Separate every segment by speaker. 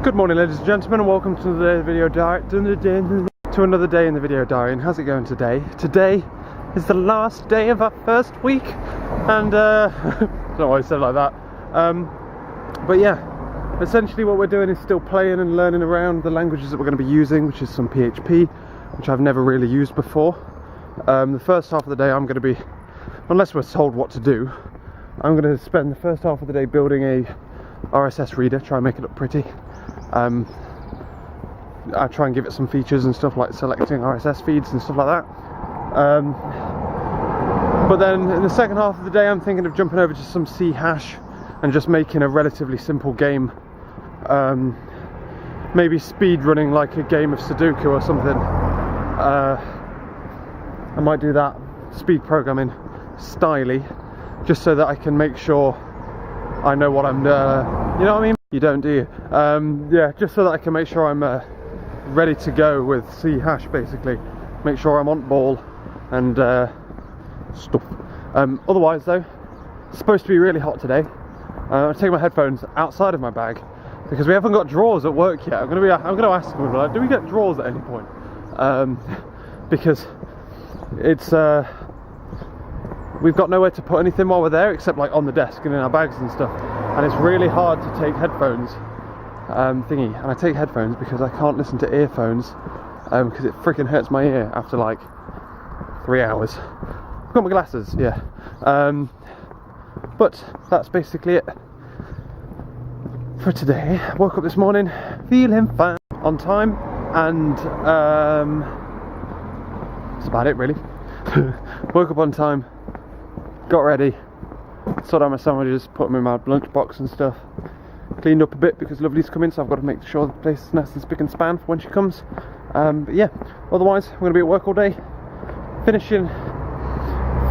Speaker 1: Good morning, ladies and gentlemen, and welcome to the video diary. To another day in the video diary. And how's it going today? Today is the last day of our first week, and I don't know why I said it like that. But yeah, essentially what we're doing is still playing and learning around the languages that we're going to be using, which is some PHP, which I've never really used before. The first half of the day I'm going to be, unless we're told what to do, I'm going to spend the first half of the day building a RSS reader, try and make it look pretty. I try and give it some features and stuff like selecting RSS feeds and stuff like that. But then in the second half of the day I'm thinking of jumping over to some C hash and just making a relatively simple game. Maybe speed running like a game of Sudoku or something. I might do that, speed programming styly, just so that I can make sure I know what I'm, you know what I mean? You don't, do you? Yeah, just so that I can make sure I'm ready to go with C hash, basically. Make sure I'm on ball and stuff. Otherwise though, it's supposed to be really hot today. I'm taking my headphones outside of my bag because we haven't got drawers at work yet. I'm going to ask them, like, do we get drawers at any point? Because it's we've got nowhere to put anything while we're there except like on the desk and in our bags and stuff, and it's really hard to take headphones and I take headphones because I can't listen to earphones because it freaking hurts my ear after like 3 hours. I've got my glasses, yeah. But that's basically it for today. Woke up this morning feeling fine, on time, and that's about it really. Woke up on time, got ready, sorted out my sandwiches, put them in my lunchbox and stuff, cleaned up a bit because Lovely's coming, so I've got to make sure the place is nice and spick and span for when she comes. But yeah, otherwise I'm going to be at work all day, finishing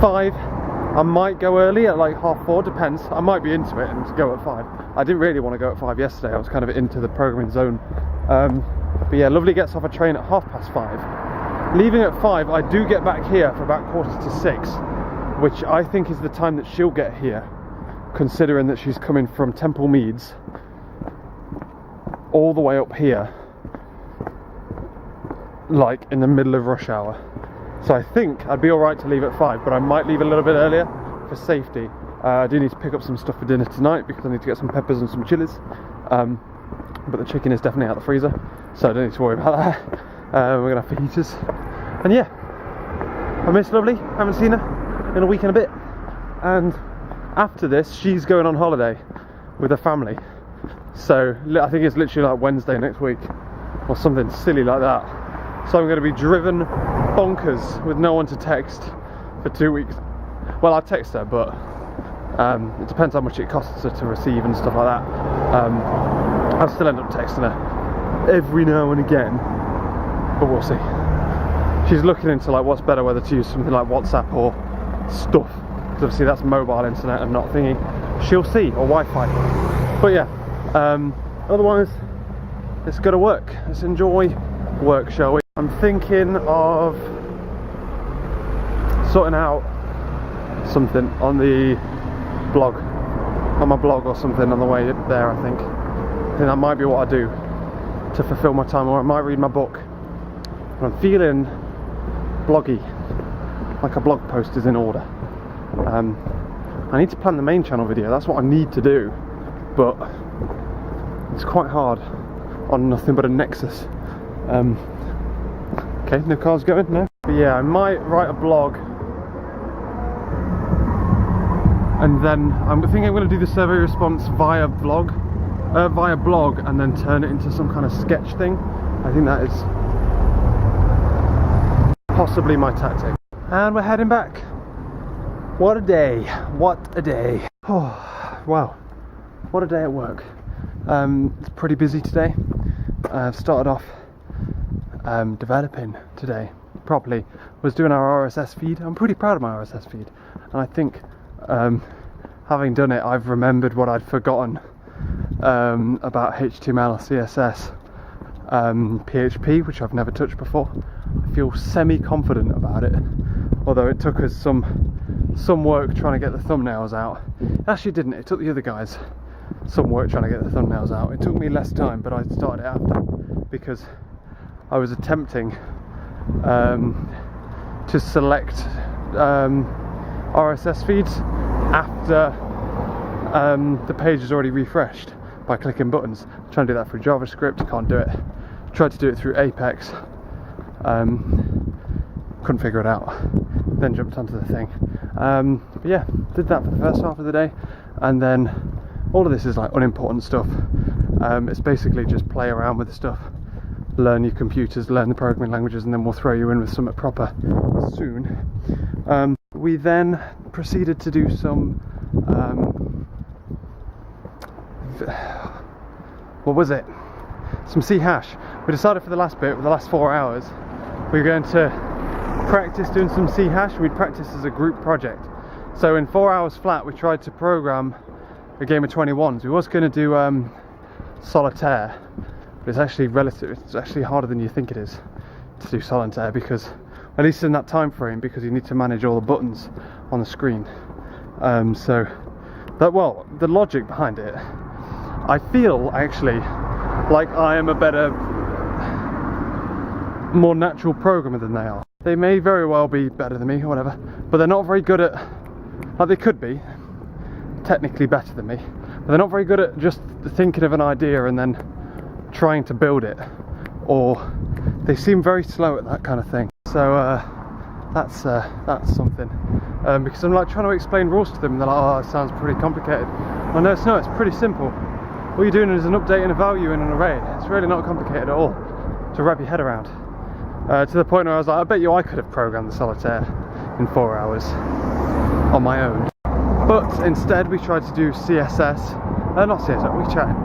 Speaker 1: 5. I might go early at like 4:30, depends. I might be into it and go at 5. I didn't really want to go at 5 yesterday, I was kind of into the programming zone. But yeah, Lovely gets off a train at 5:30. Leaving at 5, I do get back here for about 5:45, which I think is the time that she'll get here, considering that she's coming from Temple Meads all the way up here, like in the middle of rush hour. So I think I'd be alright to leave at 5, but I might leave a little bit earlier for safety. I do need to pick up some stuff for dinner tonight because I need to get some peppers and some chilies. But the chicken is definitely out of the freezer, so I don't need to worry about that. We're going to have fajitas. And yeah, I miss Lovely, haven't seen her in a week and a bit. And after this, she's going on holiday with her family. So I think it's literally like Wednesday next week or something silly like that. So I'm going to be driven bonkers with no one to text for 2 weeks. Well, I'll text her, but it depends how much it costs her to receive and stuff like that. I'll still end up texting her every now and again, but we'll see. She's looking into like what's better, whether to use something like WhatsApp or stuff, because obviously that's mobile internet and not thingy. She'll see, or Wi-Fi. But yeah, otherwise let's go to work. Let's enjoy work, shall we? I'm thinking of sorting out something on the blog, on my blog or something on the way there. I think that might be what I do to fulfill my time, or I might read my book. And I'm feeling bloggy, like a blog post is in order. I need to plan the main channel video, that's what I need to do, but it's quite hard on nothing but a Nexus. Okay, no cars going, no? But yeah, I might write a blog, and then I'm thinking I'm going to do the survey response via blog, and then turn it into some kind of sketch thing. I think that is possibly my tactic. And we're heading back. What a day, what a day. Oh, wow, what a day at work. It's pretty busy today. I've started off developing today properly. Was doing our RSS feed. I'm pretty proud of my RSS feed, and I think having done it, I've remembered what I'd forgotten about HTML, CSS, PHP, which I've never touched before. I feel semi-confident about it, although it took us some work trying to get the thumbnails out. It actually didn't, it took the other guys some work trying to get the thumbnails out. It took me less time, but I started it after because I was attempting to select RSS feeds after the page is already refreshed by clicking buttons. I'm trying to do that through JavaScript, can't do it. Tried to do it through Apex, couldn't figure it out. Then jumped onto the thing. But yeah, did that for the first half of the day, and then all of this is like unimportant stuff. It's basically just play around with the stuff, learn your computers, learn the programming languages, and then we'll throw you in with something proper soon. We then proceeded to do some what was it? Some C hash. We decided for the last bit, for the last 4 hours, we were going to practice doing some C hash. We'd practice as a group project. So in 4 hours flat, we tried to program a game of 21s. We was going to do solitaire, but it's actually it's actually harder than you think it is to do solitaire, because at least in that time frame, because you need to manage all the buttons on the screen. So that, well, the logic behind it, I feel actually like I am a better, more natural programmer than they are. They may very well be better than me or whatever, but they're not very good at, like they could be technically better than me, but they're not very good at just thinking of an idea and then trying to build it, or they seem very slow at that kind of thing. So that's something, because I'm like trying to explain rules to them and they're like, oh, it sounds pretty complicated. Well, no, it's pretty simple. All you're doing is an update and a value in an array. It's really not complicated at all to wrap your head around. To the point where I was like, I bet you I could have programmed the solitaire in 4 hours on my own. But instead we tried to do CSS, not CSS, we tried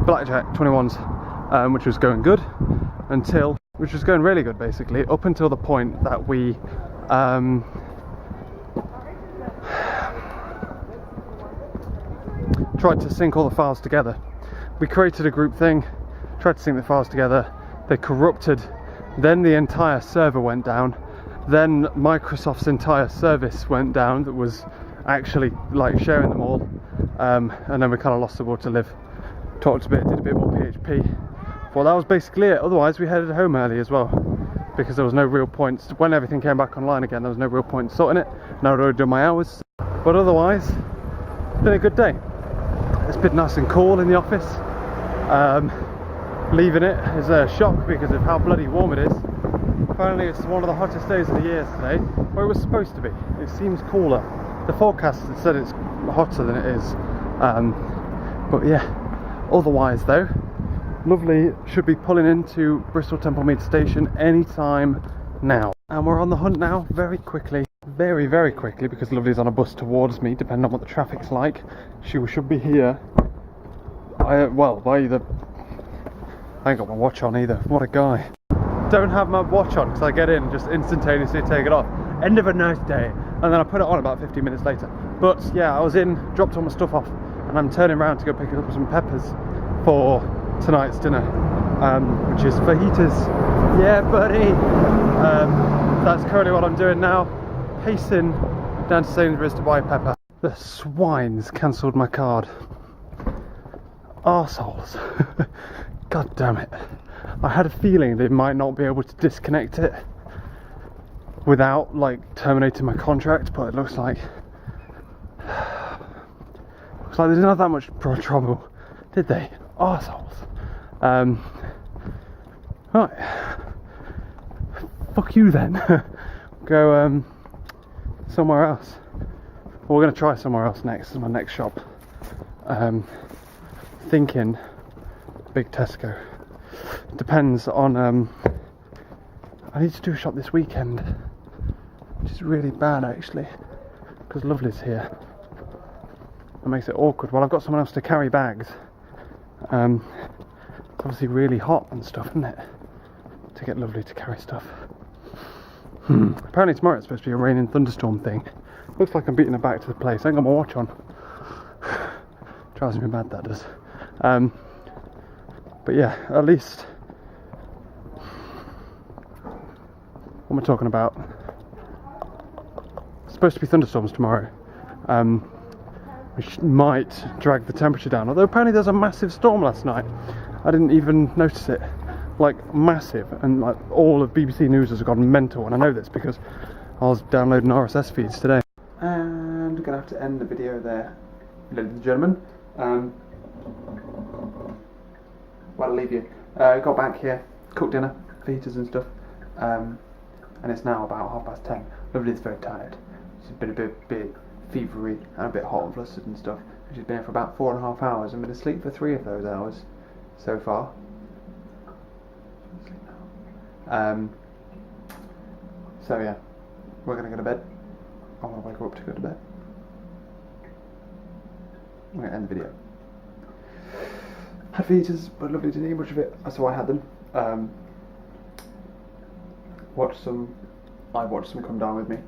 Speaker 1: Blackjack 21s, which was going good which was going really good basically, up until the point that we tried to sync all the files together. We created a group thing, tried to sync the files together, they corrupted, then the entire server went down, then Microsoft's entire service went down that was actually like sharing them all, and then we kind of lost the will to live. Talked a bit, did a bit more PHP. Well, that was basically it. Otherwise we headed home early as well, because there was no real point, when everything came back online again, there was no real point in sorting it, and I'd already done my hours. But otherwise, it's been a good day. It's been nice and cool in the office. Leaving it is a shock because of how bloody warm it is. Apparently it's one of the hottest days of the year today, or it was supposed to be. It seems cooler. The forecast had said it's hotter than it is. But yeah, otherwise though, Lovely should be pulling into Bristol Temple Mead Station anytime now. And we're on the hunt now, very quickly, very quickly, because Lovely's on a bus towards me, depending on what the traffic's like. She should be here, well, by either, I ain't got my watch on either, what a guy. Don't have my watch on, because I get in and just instantaneously take it off. End of a nice day. And then I put it on about 15 minutes later. But yeah, I was in, dropped all my stuff off, and I'm turning around to go pick up some peppers for tonight's dinner, which is fajitas. Yeah, buddy. That's currently what I'm doing now, pacing down to Sainsbury's to buy pepper. The swines cancelled my card. Arseholes. God damn it. I had a feeling they might not be able to disconnect it without like terminating my contract, but it looks like there's not that much trouble, did they? Arseholes. Right. Fuck you then. Go somewhere else. Well, we're going to try somewhere else next. This is my next shop. Thinking big Tesco. Depends on I need to do a shop this weekend, which is really bad actually, because Lovely's here. That makes it awkward. Well, I've got someone else to carry bags. It's obviously really hot and stuff, isn't it, to get Lovely to carry stuff. Apparently tomorrow it's supposed to be a rain and thunderstorm thing. Looks like I'm beating her back to the place. I ain't got my watch on. Drives me mad, that does. But yeah, at least, what am I talking about? It's supposed to be thunderstorms tomorrow. which might drag the temperature down. Although apparently there's a massive storm last night. I didn't even notice it. Like massive, and like all of BBC News has gone mental, and I know this because I was downloading RSS feeds today. And we're gonna have to end the video there, ladies and gentlemen. Well, I'll leave you. Got back here, cooked dinner, fajitas and stuff, and it's now about 10:30. Lovely's very tired. She's been a bit fevery and a bit hot and flustered and stuff. She's been here for about 4.5 hours and been asleep for 3 of those hours so far. So yeah, we're gonna go to bed. I want to wake her up to go to bed. I'm gonna end the video. Had fajitas, but lovely didn't eat much of it, so I had them. I watched some come down with me.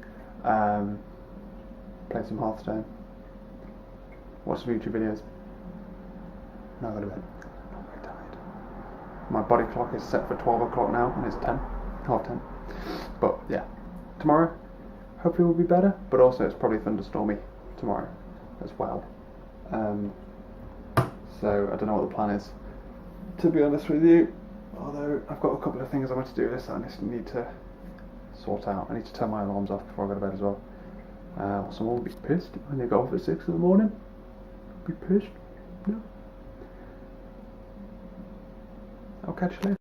Speaker 1: Played some Hearthstone. Watched some YouTube videos. Now I go to bed. I'm very tired. My body clock is set for 12 o'clock now, and it's 10:30. But yeah, tomorrow hopefully will be better, but also it's probably thunderstormy tomorrow as well. So I don't know what the plan is, to be honest with you. Although I've got a couple of things I want to do this and I just need to sort out. I need to turn my alarms off before I go to bed as well. Someone will be pissed when they go off at 6 in the morning. Be pissed. No. I'll catch you later.